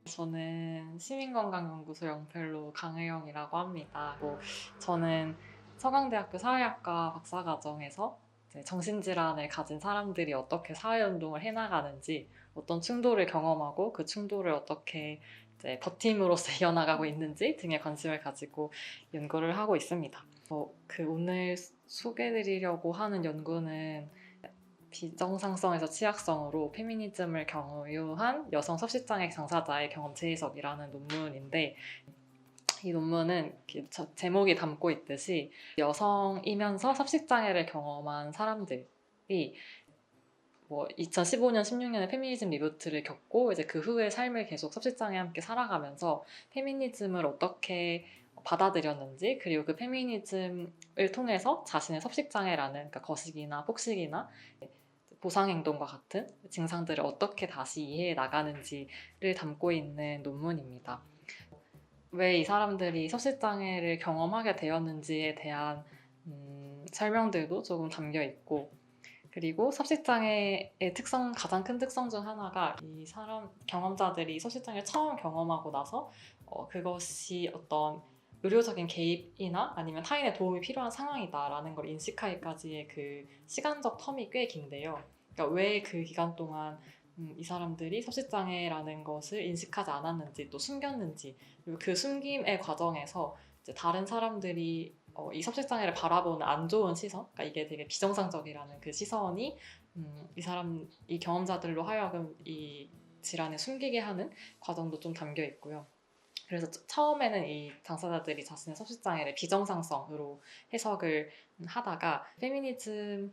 저는 시민건강연구소 영펠로 강혜영이라고 합니다. 저는 서강대학교 사회학과 박사과정에서 이제 정신질환을 가진 사람들이 어떻게 사회운동을 해나가는지, 어떤 충돌을 경험하고 그 충돌을 어떻게 이제 버팀으로써 이어나가고 있는지 등에 관심을 가지고 연구를 하고 있습니다. 오늘 소개해드리려고 하는 연구는 비정상성에서 취약성으로 페미니즘을 경유한 여성 섭식장애 당사자의 경험체 해석이라는 논문인데, 이 논문은 제목이 담고 있듯이 여성이면서 섭식장애를 경험한 사람들이 2015년, 16년에 페미니즘 리부트를 겪고 이제 그 후에 삶을 계속 섭식장애와 함께 살아가면서 페미니즘을 어떻게 받아들였는지, 그리고 그 페미니즘을 통해서 자신의 섭식장애라는, 그러니까 거식이나 폭식이나 보상행동과 같은 증상들을 어떻게 다시 이해해 나가는지를 담고 있는 논문입니다. 왜 이 사람들이 섭식장애를 경험하게 되었는지에 대한 설명들도 조금 담겨 있고, 그리고 섭식장애의 가장 큰 특성 중 하나가 이 사람 경험자들이 섭식장애를 처음 경험하고 나서 그것이 어떤 의료적인 개입이나 아니면 타인의 도움이 필요한 상황이다라는 걸 인식하기까지의 그 시간적 텀이 꽤 긴데요. 그러니까 왜 그 기간 동안 이 사람들이 섭식장애라는 것을 인식하지 않았는지, 또 숨겼는지, 그리고 그 숨김의 과정에서 이제 다른 사람들이 이 섭식장애를 바라보는 안 좋은 시선, 그러니까 이게 되게 비정상적이라는 그 시선이 이 경험자들로 하여금 이 질환을 숨기게 하는 과정도 좀 담겨 있고요. 그래서 처음에는 이 당사자들이 자신의 섭식장애를 비정상성으로 해석을 하다가 페미니즘을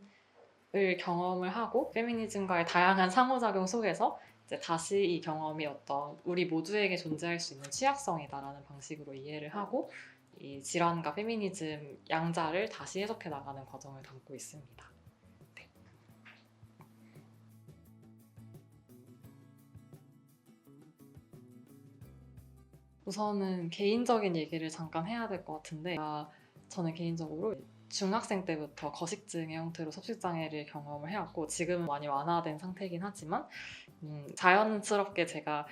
경험을 하고 페미니즘과의 다양한 상호작용 속에서 이제 다시 이 경험이 어떤 우리 모두에게 존재할 수 있는 취약성이다라는 방식으로 이해를 하고 이 질환과 페미니즘 양자를 다시 해석해 나가는 과정을 담고 있습니다. 네. 우선은 개인적인 얘기를 잠깐 해야 될 것 같은데, 저는 개인적으로 중학생 때부터 거식증의 형태로 섭식장애를 경험을 해왔고, 지금은 많이 완화된 상태이긴 하지만 자연스럽게 제가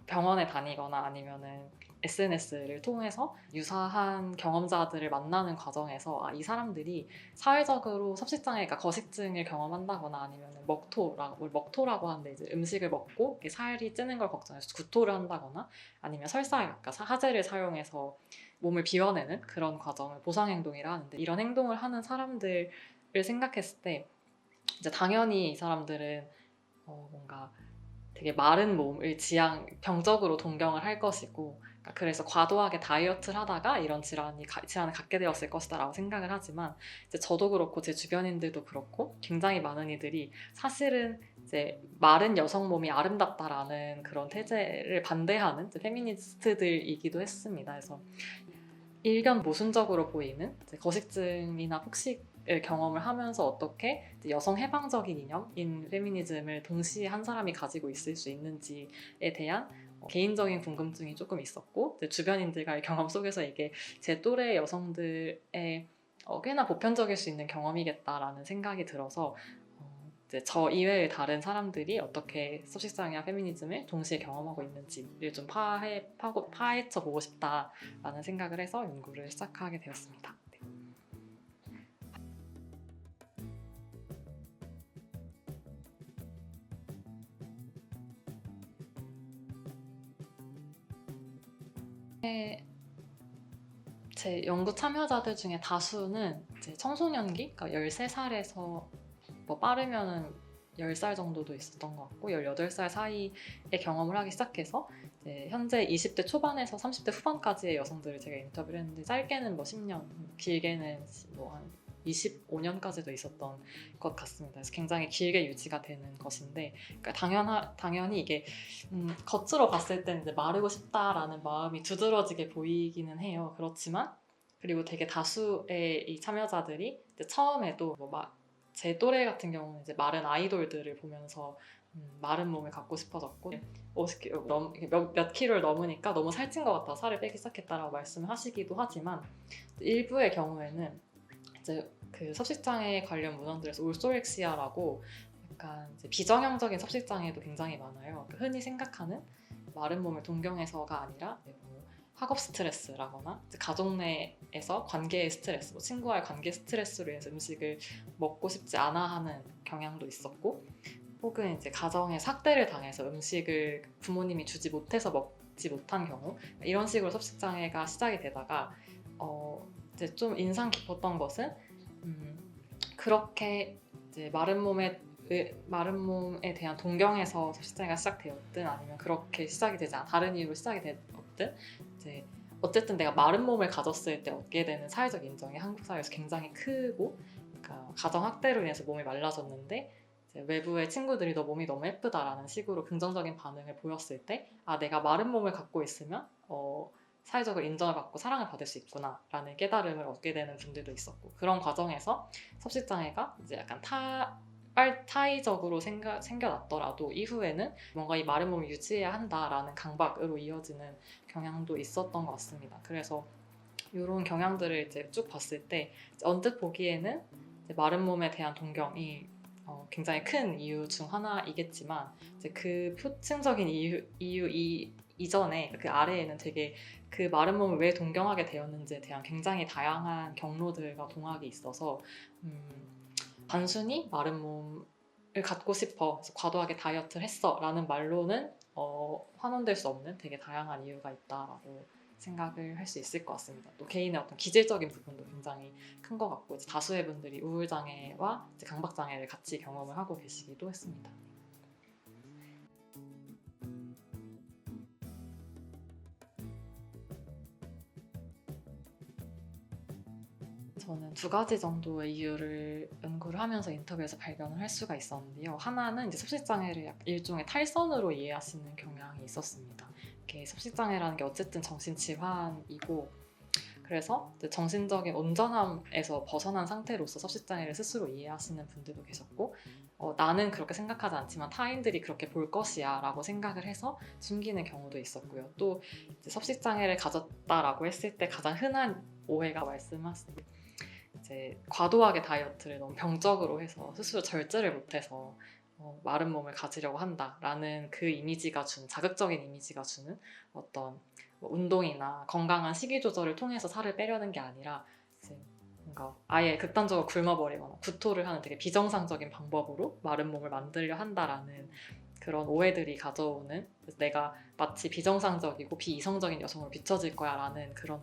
병원에 다니거나 아니면은 SNS를 통해서 유사한 경험자들을 만나는 과정에서 이 사람들이 사회적으로 섭식장애가 거식증을 경험한다거나 아니면 먹토라고 하는데 이제 음식을 먹고 살이 찌는 걸 걱정해서 구토를 한다거나 아니면 그러니까 하재를 사용해서 몸을 비워내는 그런 과정을 보상행동이라 하는데, 이런 행동을 하는 사람들을 생각했을 때 이제 당연히 이 사람들은 뭔가 되게 마른 몸을 병적으로 동경을 할 것이고, 그러니까 그래서 과도하게 다이어트를 하다가 이런 질환을 갖게 되었을 것이다 라고 생각을 하지만, 이제 저도 그렇고 제 주변인들도 그렇고 굉장히 많은 이들이 사실은 이제 마른 여성 몸이 아름답다라는 그런 태제를 반대하는 페미니스트들이기도 했습니다. 그래서 일견 모순적으로 보이는 거식증이나 폭식을 경험을 하면서 어떻게 여성 해방적인 이념인 페미니즘을 동시에 한 사람이 가지고 있을 수 있는지에 대한 개인적인 궁금증이 조금 있었고, 주변인들과의 경험 속에서 이게 제 또래 여성들의 꽤나 보편적일 수 있는 경험이겠다라는 생각이 들어서 이제 저 이외의 다른 사람들이 어떻게 섭식장애와 페미니즘을 동시에 경험하고 있는지를 좀 파헤쳐 보고 싶다라는 생각을 해서 연구를 시작하게 되었습니다. 네. 제 연구 참여자들 중에 다수는 이제 청소년기, 그러니까 13살에서 빠르면은 10살 정도도 있었던 것 같고, 18살 사이에 경험을 하기 시작해서 이제 현재 20대 초반에서 30대 후반까지의 여성들을 제가 인터뷰를 했는데, 짧게는 10년, 길게는 한 25년까지도 있었던 것 같습니다. 그래서 굉장히 길게 유지가 되는 것인데, 그러니까 당연히 이게 겉으로 봤을 때는 이제 마르고 싶다라는 마음이 두드러지게 보이기는 해요. 그렇지만 그리고 되게 다수의 이 참여자들이 이제 처음에도 제 또래 같은 경우는 이제 마른 아이돌들을 보면서 마른 몸을 갖고 싶어졌고, 50kg 몇 킬로를 넘으니까 너무 살찐 것 같아 살을 빼기 시작했다라고 말씀을 하시기도 하지만, 일부의 경우에는 이제 그 섭식장애 관련 문헌들에서 올소렉시아라고 약간 이제 비정형적인 섭식장애도 굉장히 많아요. 흔히 생각하는 마른 몸을 동경해서가 아니라 뭐 학업 스트레스라거나 가족 내에서 관계의 스트레스, 뭐 친구와의 관계 스트레스로 인해서 음식을 먹고 싶지 않아 하는 경향도 있었고, 혹은 이제 가정에 삭대를 당해서 음식을 부모님이 주지 못해서 먹지 못한 경우, 이런 식으로 섭식장애가 시작이 되다가 이제 좀 인상 깊었던 것은 그렇게 이제 마른 몸에 대한 동경에서 섭식장애가 시작되었든 아니면 그렇게 시작이 되지 않아 다른 이유로 시작이 되었든, 이제 어쨌든 내가 마른 몸을 가졌을 때 얻게 되는 사회적 인정이 한국 사회에서 굉장히 크고, 그러니까 가정 학대로 인해서 몸이 말라졌는데 이제 외부의 친구들이 너 몸이 너무 예쁘다라는 식으로 긍정적인 반응을 보였을 때, 아, 내가 마른 몸을 갖고 있으면 사회적으로 인정을 받고 사랑을 받을 수 있구나라는 깨달음을 얻게 되는 분들도 있었고, 그런 과정에서 섭식장애가 이제 약간 타이적으로 생겨났더라도 이후에는 뭔가 이 마른 몸을 유지해야 한다라는 강박으로 이어지는 경향도 있었던 것 같습니다. 그래서 이런 경향들을 이제 쭉 봤을 때 언뜻 보기에는 이제 마른 몸에 대한 동경이 굉장히 큰 이유 중 하나이겠지만, 이제 그 표층적인 이유 이전에 그 아래에는 되게 그 마른 몸을 왜 동경하게 되었는지에 대한 굉장히 다양한 경로들과 동학이 있어서 단순히 마른 몸을 갖고 싶어, 그래서 과도하게 다이어트를 했어 라는 말로는 환원될 수 없는 되게 다양한 이유가 있다라고 생각을 할 수 있을 것 같습니다. 또 개인의 어떤 기질적인 부분도 굉장히 큰 것 같고, 이제 다수의 분들이 우울장애와 이제 강박장애를 같이 경험을 하고 계시기도 했습니다. 저는 두 가지 정도의 이유를 연구를 하면서 인터뷰에서 발견을 할 수가 있었는데요. 하나는 이제 섭식장애를 일종의 탈선으로 이해하시는 경향이 있었습니다. 이게 섭식장애라는 게 어쨌든 정신질환이고, 그래서 정신적인 온전함에서 벗어난 상태로서 섭식장애를 스스로 이해하시는 분들도 계셨고, 나는 그렇게 생각하지 않지만 타인들이 그렇게 볼 것이야 라고 생각을 해서 숨기는 경우도 있었고요. 또 이제 섭식장애를 가졌다라고 했을 때 가장 흔한 오해가 말씀하신 이제 과도하게 다이어트를 너무 병적으로 해서 스스로 절제를 못해서 마른 몸을 가지려고 한다라는 그 이미지가 준 자극적인 이미지가 주는 어떤 뭐 운동이나 건강한 식이 조절을 통해서 살을 빼려는 게 아니라 이제 뭔가 아예 극단적으로 굶어버리거나 구토를 하는 되게 비정상적인 방법으로 마른 몸을 만들려 한다라는 그런 오해들이 가져오는, 내가 마치 비정상적이고 비이성적인 여성으로 비춰질 거야 라는 그런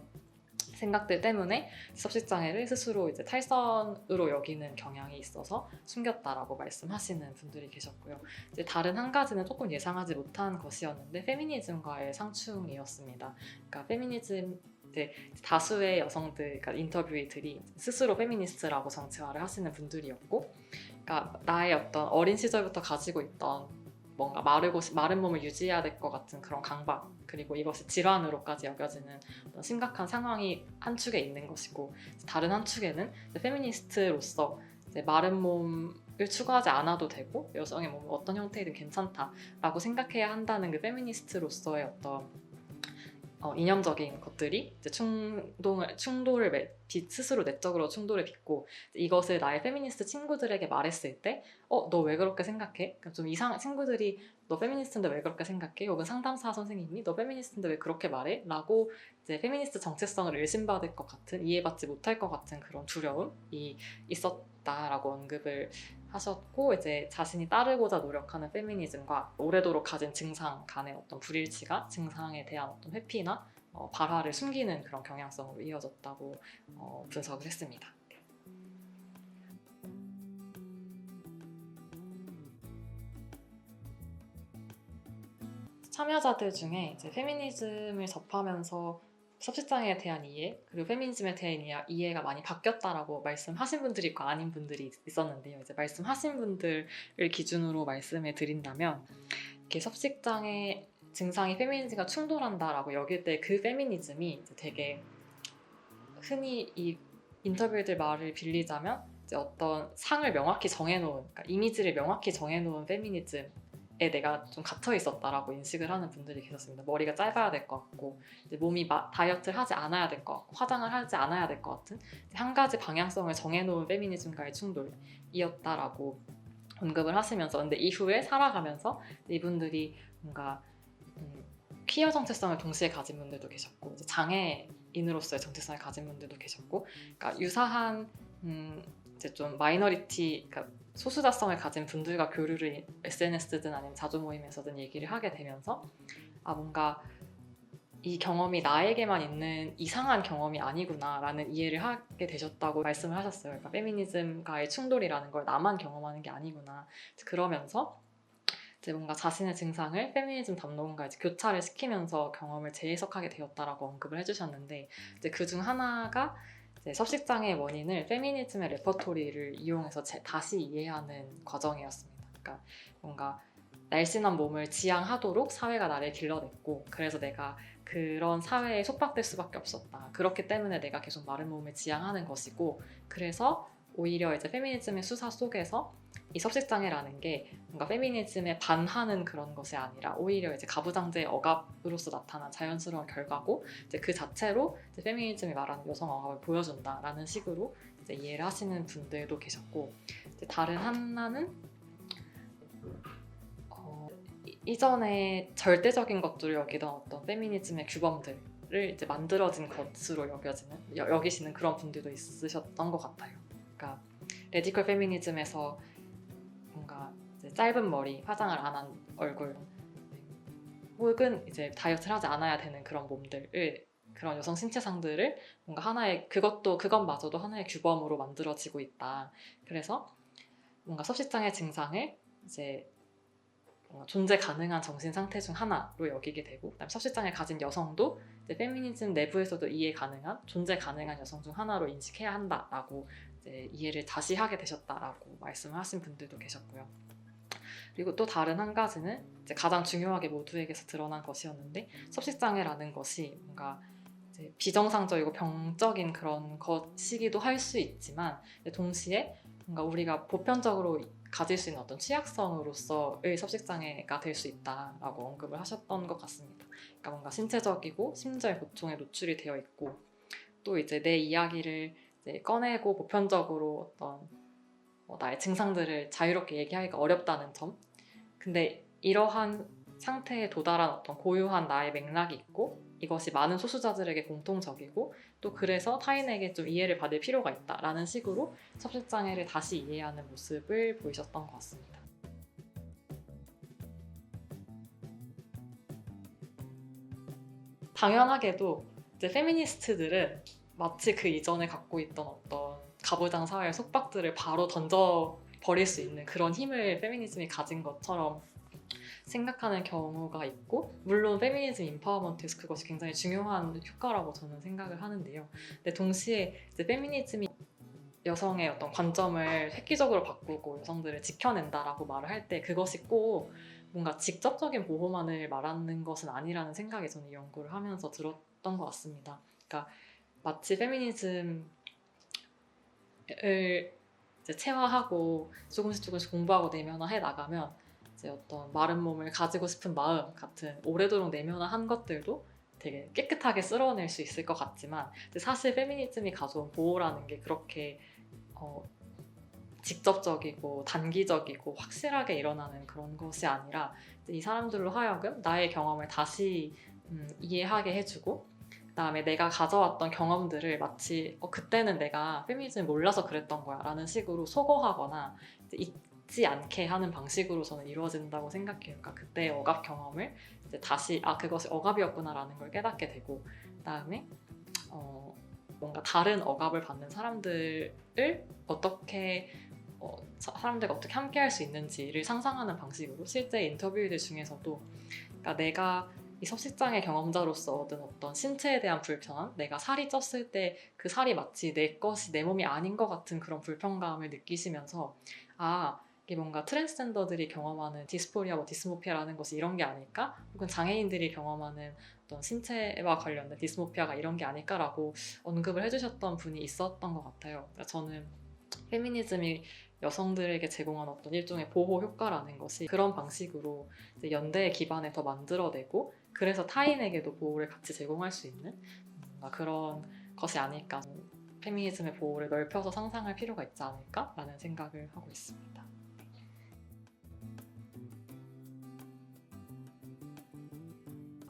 생각들 때문에 섭식장애를 스스로 이제 탈선으로 여기는 경향이 있어서 숨겼다라고 말씀하시는 분들이 계셨고요. 이제 다른 한 가지는 조금 예상하지 못한 것이었는데 페미니즘과의 상충이었습니다. 그러니까 페미니즘 이제 다수의 여성들, 그러니까 인터뷰이들이 스스로 페미니스트라고 정체화를 하시는 분들이었고, 그러니까 나의 어떤 어린 시절부터 가지고 있던 뭔가 마른 몸을 유지해야 될 것 같은 그런 강박, 그리고 이것이 질환으로까지 여겨지는 어떤 심각한 상황이 한 축에 있는 것이고, 다른 한 축에는 페미니스트로서 이제 마른 몸을 추구하지 않아도 되고 여성의 몸은 어떤 형태이든 괜찮다라고 생각해야 한다는 그 페미니스트로서의 어떤 이념적인 것들이 이제 충돌을 스스로 내적으로 충돌을 빚고, 이것을 나의 페미니스트 친구들에게 말했을 때 너 왜 그렇게 생각해? 그러니까 좀 친구들이 너 페미니스트인데 왜 그렇게 생각해? 혹은 상담사 선생님이 너 페미니스트인데 왜 그렇게 말해? 라고 이제 페미니스트 정체성을 의심받을 것 같은, 이해받지 못할 것 같은 그런 두려움이 있었다라고 언급을 하셨고, 이제 자신이 따르고자 노력하는 페미니즘과 오래도록 가진 증상 간의 어떤 불일치가 증상에 대한 어떤 회피나 발화를 숨기는 그런 경향성으로 이어졌다고 분석을 했습니다. 참여자들 중에 이제 페미니즘을 접하면서 섭식장애에 대한 이해, 그리고 페미니즘에 대한 이해가 많이 바뀌었다라고 말씀하신 분들이 있고 아닌 분들이 있었는데요. 이제 말씀하신 분들을 기준으로 말씀을 드린다면, 이렇게 섭식장애 증상이 페미니즘과 충돌한다라고 여길 때 그 페미니즘이 이제 되게 흔히 이 인터뷰들 말을 빌리자면 이제 어떤 상을 명확히 정해놓은, 그러니까 이미지를 명확히 정해놓은 페미니즘 에 내가 좀 갇혀 있었다라고 인식을 하는 분들이 계셨습니다. 머리가 짧아야 될 것 같고, 이제 몸이 다이어트를 하지 않아야 될 것 같고, 화장을 하지 않아야 될 것 같은 한 가지 방향성을 정해놓은 페미니즘과의 충돌이었다라고 언급을 하시면서, 근데 이후에 살아가면서 이분들이 뭔가 퀴어 정체성을 동시에 가진 분들도 계셨고 이제 장애인으로서의 정체성을 가진 분들도 계셨고, 그러니까 유사한 이제 좀 마이너리티, 그러니까 소수자성을 가진 분들과 교류를 SNS든 아니면 자조 모임에서든 얘기를 하게 되면서 뭔가 이 경험이 나에게만 있는 이상한 경험이 아니구나라는 이해를 하게 되셨다고 말씀을 하셨어요. 그러니까 페미니즘과의 충돌이라는 걸 나만 경험하는 게 아니구나. 그러면서 이제 뭔가 자신의 증상을 페미니즘 담론과 이제 교차를 시키면서 경험을 재해석하게 되었다라고 언급을 해주셨는데, 이제 그중 하나가 이제 섭식장애의 원인을 페미니즘의 레퍼토리를 이용해서 다시 이해하는 과정이었습니다. 그러니까 뭔가 날씬한 몸을 지향하도록 사회가 나를 길러냈고, 그래서 내가 그런 사회에 속박될 수밖에 없었다. 그렇기 때문에 내가 계속 마른 몸을 지향하는 것이고, 그래서 오히려 이제 페미니즘의 수사 속에서 이 섭식장애라는 게 뭔가 페미니즘에 반하는 그런 것이 아니라 오히려 이제 가부장제의 억압으로서 나타난 자연스러운 결과고, 이제 그 자체로 이제 페미니즘이 말하는 여성 억압을 보여준다라는 식으로 이제 이해를 하시는 분들도 계셨고, 이제 다른 하나는 이전에 절대적인 것들을 여기던 어떤 페미니즘의 규범들을 이제 만들어진 것으로 여기시는 그런 분들도 있으셨던 것 같아요. 그러니까 레디컬 페미니즘에서 뭔가 이제 짧은 머리, 화장을 안 한 얼굴, 혹은 이제 다이어트를 하지 않아야 되는 그런 몸들을, 그런 여성 신체상들을 뭔가 하나의 그것마저도 하나의 규범으로 만들어지고 있다. 그래서 뭔가 섭식장애 증상을 이제 존재 가능한 정신 상태 중 하나로 여기게 되고, 그다음에 섭식장애 가진 여성도 이제 페미니즘 내부에서도 이해 가능한, 존재 가능한 여성 중 하나로 인식해야 한다라고 이제 이해를 다시 하게 되셨다라고 말씀을 하신 분들도 계셨고요. 그리고 또 다른 한 가지는 이제 가장 중요하게 모두에게서 드러난 것이었는데, 섭식장애라는 것이 뭔가 이제 비정상적이고 병적인 그런 것이기도 할 수 있지만, 동시에 뭔가 우리가 보편적으로 가질 수 있는 어떤 취약성으로서의 섭식장애가 될 수 있다라고 언급을 하셨던 것 같습니다. 그러니까 뭔가 신체적이고 심리적인 고통에 노출이 되어 있고, 또 이제 내 이야기를 이제 꺼내고 보편적으로 어떤 나의 증상들을 자유롭게 얘기하기가 어렵다는 점. 근데 이러한 상태에 도달한 어떤 고유한 나의 맥락이 있고, 이것이 많은 소수자들에게 공통적이고, 또 그래서 타인에게 좀 이해를 받을 필요가 있다라는 식으로 섭식장애를 다시 이해하는 모습을 보이셨던 것 같습니다. 당연하게도 이제 페미니스트들은 마치 그 이전에 갖고 있던 어떤 가부장 사회의 속박들을 바로 던져버릴 수 있는 그런 힘을 페미니즘이 가진 것처럼 생각하는 경우가 있고, 물론 페미니즘 인파워먼트에서 그것이 굉장히 중요한 효과라고 저는 생각을 하는데요. 근데 동시에 이제 페미니즘이 여성의 어떤 관점을 획기적으로 바꾸고 여성들을 지켜낸다라고 말을 할 때 그것이 꼭 뭔가 직접적인 보호만을 말하는 것은 아니라는 생각이 저는 연구를 하면서 들었던 것 같습니다. 그러니까 마치 페미니즘을 이제 체화하고 조금씩 공부하고 내면화해 나가면 이제 어떤 마른 몸을 가지고 싶은 마음 같은 오래도록 내면화한 것들도 되게 깨끗하게 쓸어낼 수 있을 것 같지만, 사실 페미니즘이 가져온 보호라는 게 그렇게 직접적이고 단기적이고 확실하게 일어나는 그런 것이 아니라, 이 사람들로 하여금 나의 경험을 다시 이해하게 해주고, 그다음에 내가 가져왔던 경험들을 마치 그때는 내가 페미니즘을 몰라서 그랬던 거야 라는 식으로 소거하거나 잊지 않게 하는 방식으로 저는 이루어진다고 생각해요. 그러니까 그때의 억압 경험을 이제 다시 그것이 억압이었구나 라는 걸 깨닫게 되고, 그다음에 뭔가 다른 억압을 받는 사람들을 어떻게 사람들과 어떻게 함께 할 수 있는지를 상상하는 방식으로 실제 인터뷰들 중에서도, 그러니까 내가 이 섭식장애 경험자로서 얻은 어떤 신체에 대한 불편함, 내가 살이 쪘을 때 그 살이 마치 내 것이 내 몸이 아닌 것 같은 그런 불편감을 느끼시면서, 이게 뭔가 트랜스젠더들이 경험하는 디스포리아, 디스모피아라는 것이 이런 게 아닐까? 혹은 장애인들이 경험하는 어떤 신체와 관련된 디스모피아가 이런 게 아닐까라고 언급을 해주셨던 분이 있었던 것 같아요. 그러니까 저는 페미니즘이 여성들에게 제공한 어떤 일종의 보호 효과라는 것이 그런 방식으로 이제 연대의 기반에 더 만들어내고, 그래서 타인에게도 보호를 같이 제공할 수 있는 그런 것이 아닐까, 페미니즘의 보호를 넓혀서 상상할 필요가 있지 않을까라는 생각을 하고 있습니다.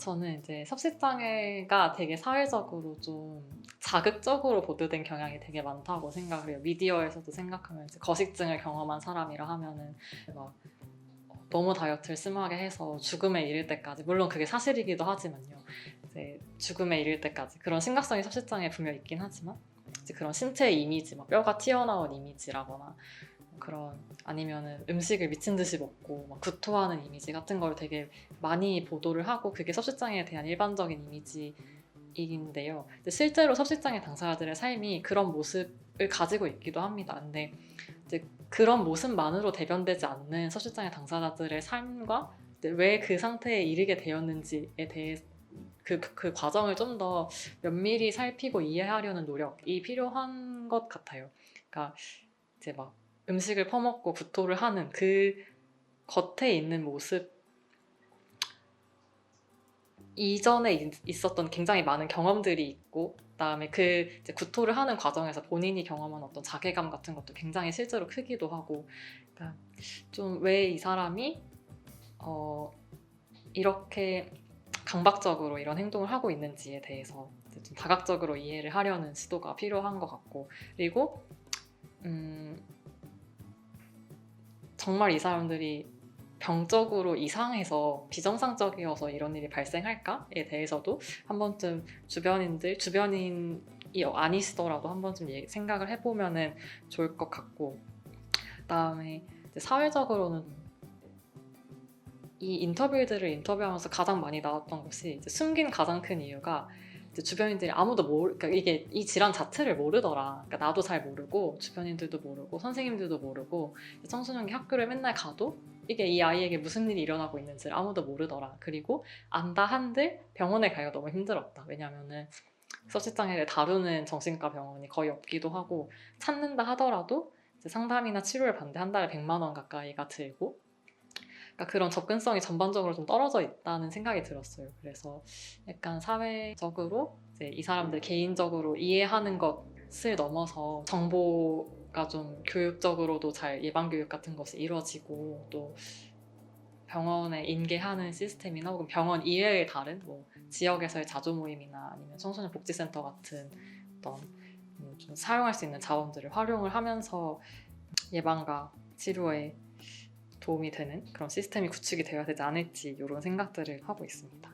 저는 이제 섭식장애가 되게 사회적으로 좀 자극적으로 보도된 경향이 되게 많다고 생각을 해요. 미디어에서도 생각하면 이제 거식증을 경험한 사람이라 하면은 막 너무 다이어트를 심하게 해서 죽음에 이를 때까지, 물론 그게 사실이기도 하지만요. 이제 죽음에 이를 때까지 그런 심각성이 섭식장애에 분명 있긴 하지만 이제 그런 신체의 이미지, 막 뼈가 튀어나온 이미지라거나 그런 아니면은 음식을 미친 듯이 먹고 막 구토하는 이미지 같은 걸 되게 많이 보도를 하고 그게 섭식장애에 대한 일반적인 이미지인데요. 근데 실제로 섭식장애 당사자들의 삶이 그런 모습을 가지고 있기도 합니다. 근데 이제 그런 모습만으로 대변되지 않는 섭식장애 당사자들의 삶과 왜 그 상태에 이르게 되었는지에 대해 그 과정을 좀 더 면밀히 살피고 이해하려는 노력이 필요한 것 같아요. 그러니까 이제 막 음식을 퍼먹고 구토를 하는 그 겉에 있는 모습 이전에 있었던 굉장히 많은 경험들이 있고 그다음에 그 이제 구토를 하는 과정에서 본인이 경험한 어떤 자괴감 같은 것도 굉장히 실제로 크기도 하고 그러니까 좀 왜 이 사람이 이렇게 강박적으로 이런 행동을 하고 있는지에 대해서 좀 다각적으로 이해를 하려는 시도가 필요한 것 같고 그리고 정말 이 사람들이 병적으로 이상해서 비정상적이어서 이런 일이 발생할까에 대해서도 한 번쯤 주변인이 아니시더라도 한 번쯤 생각을 해보면 좋을 것 같고 그다음에 사회적으로는 이 인터뷰들을 인터뷰하면서 가장 많이 나왔던 것이 이제 숨긴 가장 큰 이유가 이제 주변인들이 아무도 그러니까 이게 이 질환 자체를 모르더라. 그러니까 나도 잘 모르고 주변인들도 모르고 선생님들도 모르고 청소년기 학교를 맨날 가도 이게 이 아이에게 무슨 일이 일어나고 있는지를 아무도 모르더라. 그리고 안다 한들 병원에 가기가 너무 힘들었다. 왜냐면은 섭식장애를 다루는 정신과 병원이 거의 없기도 하고 찾는다 하더라도 상담이나 치료를 받는데 한 달에 100만 원 가까이가 들고 그러니까 그런 접근성이 전반적으로 좀 떨어져 있다는 생각이 들었어요. 그래서 약간 사회적으로 이제 이 사람들 개인적으로 이해하는 것을 넘어서 정보가 좀 교육적으로도 잘 예방교육 같은 것이 이루어지고 또 병원에 인계하는 시스템이나 혹은 병원 이외의 다른 뭐 지역에서의 자조 모임이나 아니면 청소년 복지센터 같은 어떤 좀 사용할 수 있는 자원들을 활용을 하면서 예방과 치료에 도움이 되는 그런 시스템이 구축이 되어야 되지 않을지 이런 생각들을 하고 있습니다.